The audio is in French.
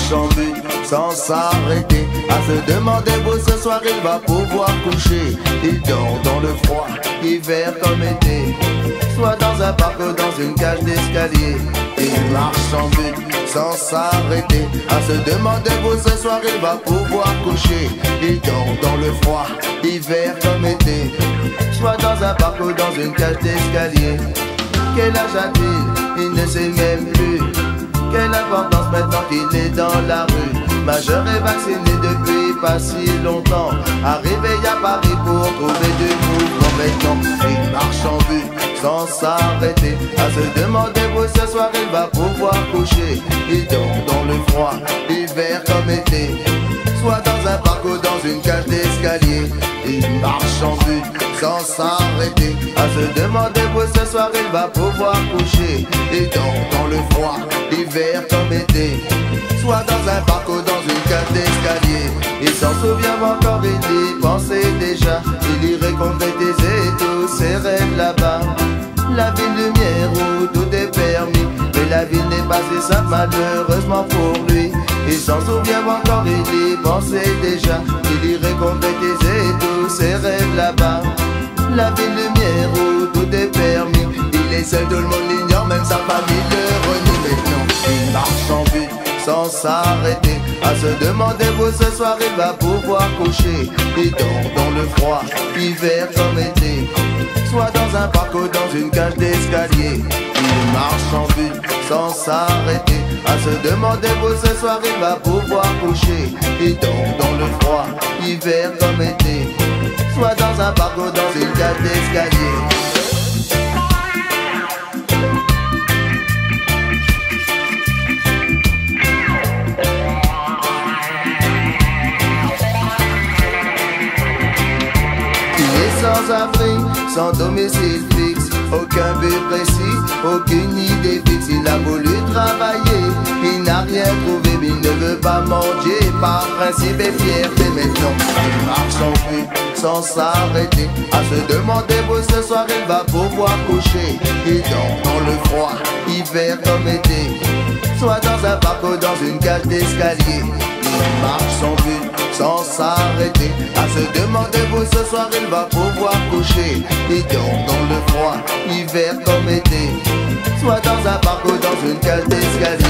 marche en but sans s'arrêter, à se demander où ce soir il va pouvoir coucher. Il dort dans le froid, hiver comme été, soit dans un parc ou dans une cage d'escalier. Il marche en but sans s'arrêter, à se demander où ce soir il va pouvoir coucher. Il dort dans le froid, hiver comme été, soit dans un parc ou dans une cage d'escalier. Quel âge a-t-il? Il ne sait même plus. Quelle importance maintenant qu'il est dans la rue. Majeur et vacciné depuis pas si longtemps, arrivé à Paris pour trouver du mouvement. Maintenant il marche en but sans s'arrêter, à se demander où ce soir il va pouvoir coucher. Il dort dans le froid, hiver comme été, soit dans un parc ou dans une cage d'escalier. Il marche en but sans s'arrêter, à se demander où ce soir il va pouvoir coucher. Il dort dans le froid, hiver comme été, soit dans un parc ou dans une cage d'escalier. Il s'en souvient encore, il y pensait déjà, il irait concrétiser tous ses rêves là-bas. La ville lumière où tout est permis, mais la ville n'est pas si simple malheureusement pour lui. Il s'en souvient encore, il y pensait déjà, il irait concrétiser tous ses rêves là-bas. La ville lumière où tout est permis, il est seul, tout le monde l'ignore, même sa famille le renie. Maintenant il marche en but sans s'arrêter, à se demander où ce soir il va pouvoir coucher. Il dort dans le froid, hiver comme été, soit dans un parc ou dans une cage d'escalier. Il marche en but sans s'arrêter, à se demander où ce soir il va pouvoir coucher. Il dort dans le froid, hiver comme été, soit dans un parc ou dans une cage d'escalier. Sans abri, sans domicile fixe, aucun but précis, aucune idée fixe. Il a voulu travailler, il n'a rien trouvé, mais il ne veut pas manger par principe et fierté. Maintenant il marche en but sans s'arrêter, à se demander où ce soir il va pouvoir coucher. Il dort dans le froid, hiver comme été, soit dans un parc ou dans une cage d'escalier. Il marche sans but sans s'arrêter, à se demander où ce soir il va pouvoir coucher. Il dort dans le froid, hiver comme été, soit dans un parc ou dans une cage d'escalier.